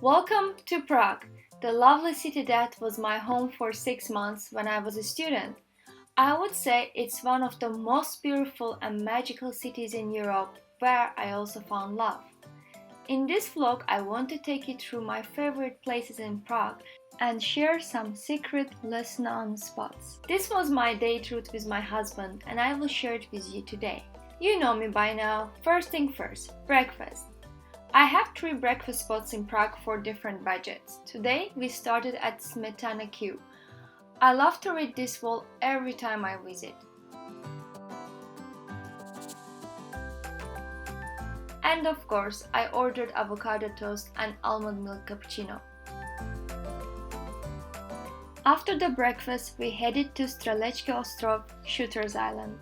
Welcome to Prague, the lovely city that was my home for 6 months when I was a student. I would say it's one of the most beautiful and magical cities in Europe, where I also found love. In this vlog, I want to take you through my favorite places in Prague and share some secret, less known spots. This was my date route with my husband, and I will share it with you today. You know me by now. First thing first, breakfast. I have 3 breakfast spots in Prague for different budgets. Today we started at SmetanaQ. I love to read this wall every time I visit. And of course, I ordered avocado toast and almond milk cappuccino. After the breakfast, we headed to Strahov Peters Island.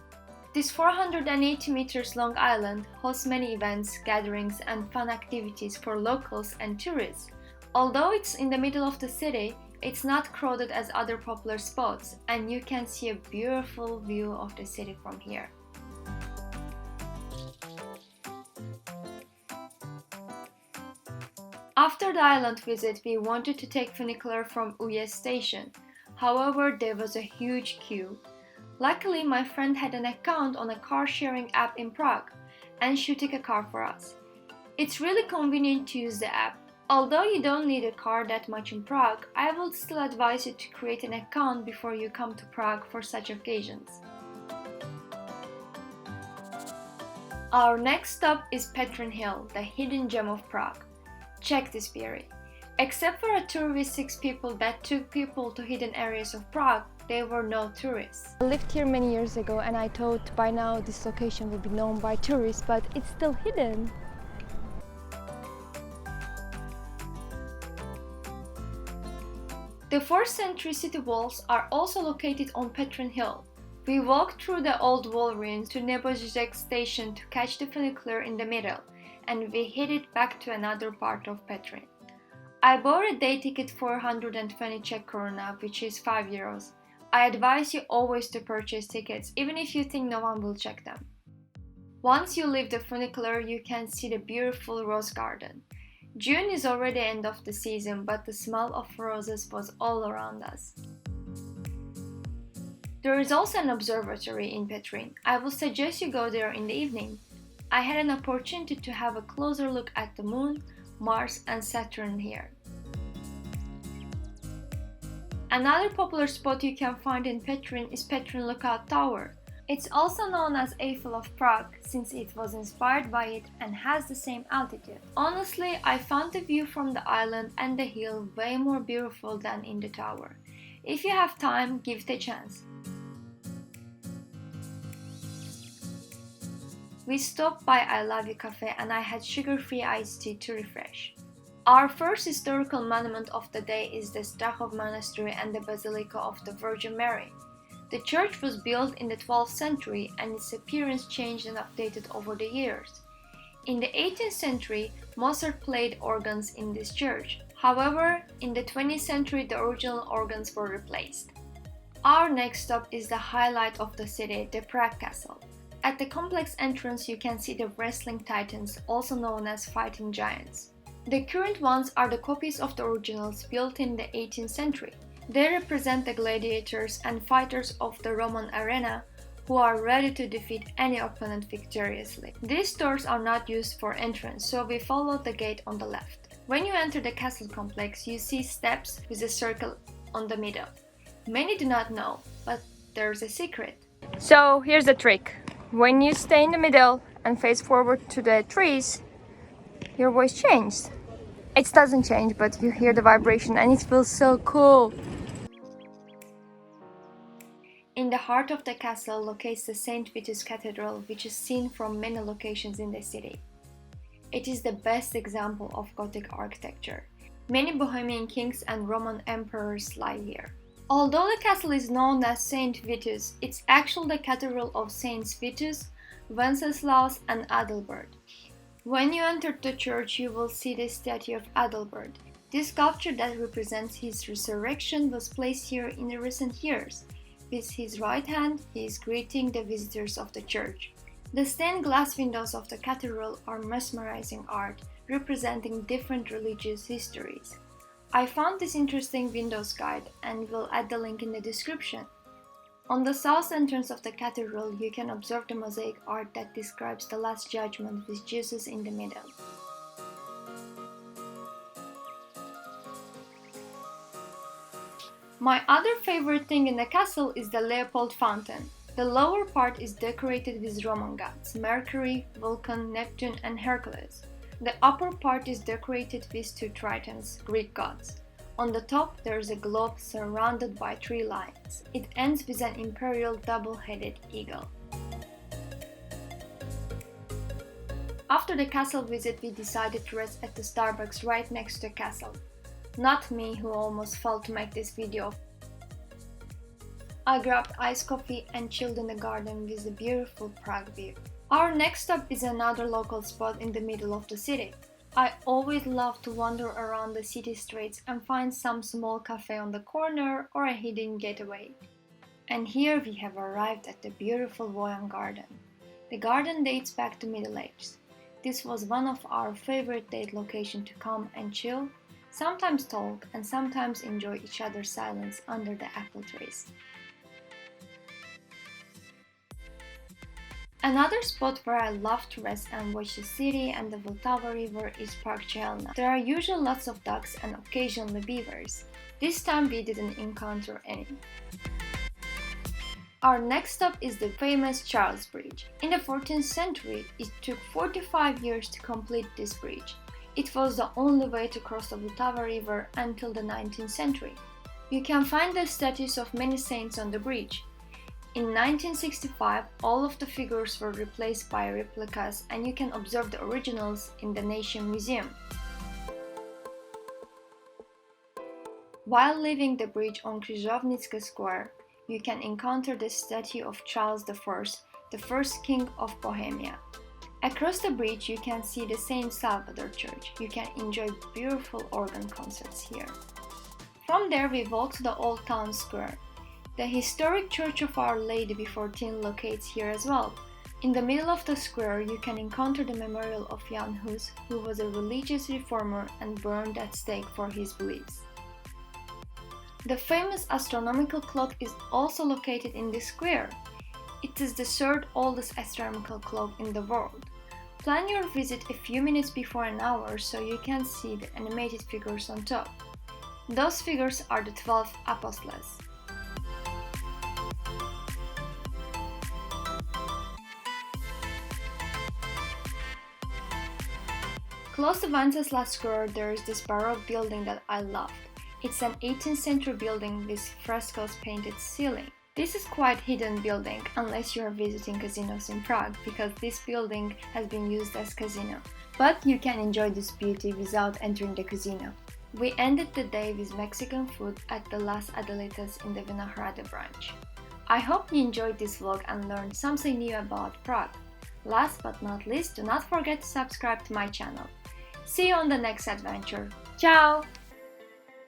This 480 meters long island hosts many events, gatherings and fun activities for locals and tourists. Although it's in the middle of the city, it's not crowded as other popular spots, and you can see a beautiful view of the city from here. After the island visit, we wanted to take funicular from Rebuy station. However, there was a huge queue. Luckily, my friend had an account on a car-sharing app in Prague, and she took a car for us. It's really convenient to use the app. Although you don't need a car that much in Prague, I would still advise you to create an account before you come to Prague for such occasions. Our next stop is Patron Hill, the hidden gem of Prague. Check this beauty. Except for a tour with 6 people that took people to hidden areas of Prague, there were no tourists. I lived here many years ago and I thought by now this location would be known by tourists, but it's still hidden. The 4th century city walls are also located on Patron Hill. We walked through the old wall ruins to Rebuy station to catch the funicular in the middle, and we headed back to another part of Petrin. I bought a day ticket for 120 Czech koruna, which is 5 euros. I advise you always to purchase tickets, even if you think no one will check them. Once you leave the funicular, you can see the beautiful rose garden. June is already end of the season, but the smell of roses was all around us. There is also an observatory in Petrin. I would suggest you go there in the evening. I had an opportunity to have a closer look at the Moon, Mars and Saturn here. Another popular spot you can find in Petrin is Petrin Lookout Tower. It's also known as Eiffel of Prague since it was inspired by it and has the same altitude. Honestly, I found the view from the island and the hill way more beautiful than in the tower. If you have time, give it a chance. We stopped by I Love You Cafe and I had sugar-free iced tea to refresh. Our first historical monument of the day is the Strahov Monastery and the Basilica of the Virgin Mary. The church was built in the 12th century and its appearance changed and updated over the years. In the 18th century, Mozart played organs in this church. However, in the 20th century, the original organs were replaced. Our next stop is the highlight of the city, the Prague Castle. At the complex entrance, you can see the wrestling titans, also known as fighting giants. The current ones are the copies of the originals built in the 18th century. They represent the gladiators and fighters of the Roman arena who are ready to defeat any opponent victoriously. These doors are not used for entrance, so we followed the gate on the left. When you enter the castle complex, you see steps with a circle on the middle. Many do not know, but there's a secret. So here's the trick. When you stay in the middle and face forward to the trees, your voice changes. It doesn't change, but you hear the vibration and it feels so cool. In the heart of the castle locates the St. Peters Cathedral, which is seen from many locations in the city. It is the best example of Gothic architecture. Many Bohemian kings and Roman emperors lie here. Although the castle is known as St. Vitus, it's actually the cathedral of Saints Vitus, Wenceslaus and Adalbert. When you enter the church, you will see the statue of Adalbert. This sculpture that represents his resurrection was placed here in the recent years. With his right hand, he is greeting the visitors of the church. The stained glass windows of the cathedral are mesmerizing art, representing different religious histories. I found this interesting windows guide and will add the link in the description. On the south entrance of the cathedral, you can observe the mosaic art that describes the Last Judgment with Jesus in the middle. My other favorite thing in the castle is the Leopold Fountain. The lower part is decorated with Roman gods, Mercury, Vulcan, Neptune and Hercules. The upper part is decorated with two tritons, Greek gods. On the top there is a globe surrounded by three lions. It ends with an imperial double-headed eagle. After the castle visit, we decided to rest at the Starbucks right next to the castle. Not me, who almost failed to make this video. I grabbed iced coffee and chilled in the garden with a beautiful Prague view. Our next stop is another local spot in the middle of the city. I always love to wander around the city streets and find some small cafe on the corner or a hidden getaway. And here we have arrived at the beautiful Voyan Garden. The garden dates back to Middle Ages. This was one of our favorite date locations to come and chill, sometimes talk and sometimes enjoy each other's silence under the apple trees. Another spot where I love to rest and watch the city and the Vltava river is Park Gelna. There are usually lots of ducks and occasionally beavers. This time we didn't encounter any. Our next stop is the famous Charles Bridge. In the 14th century, it took 45 years to complete this bridge. It was the only way to cross the Vltava river until the 19th century. You can find the statues of many saints on the bridge. In 1965, all of the figures were replaced by replicas and you can observe the originals in the Nation Museum. While leaving the bridge on Kryžovnická Square, you can encounter the statue of Charles I, the first king of Bohemia. Across the bridge you can see the St. Salvador Church. You can enjoy beautiful organ concerts here. From there we walk to the Old Town Square. The historic Church of Our Lady Before Tin locates here as well. In the middle of the square you can encounter the memorial of Jan Hus, who was a religious reformer and burned at stake for his beliefs. The famous Astronomical Clock is also located in this square. It is the third oldest astronomical clock in the world. Plan your visit a few minutes before an hour so you can see the animated figures on top. Those figures are the 12 apostles. Close to Wenceslas Square there is this Baroque building that I loved. It's an 18th century building with frescoes painted ceiling. This is quite hidden building unless you are visiting casinos in Prague, because this building has been used as casino. But you can enjoy this beauty without entering the casino. We ended the day with Mexican food at the Las Adelitas in the Vinohrady branch. I hope you enjoyed this vlog and learned something new about Prague. Last but not least, do not forget to subscribe to my channel. See you on the next adventure. Ciao!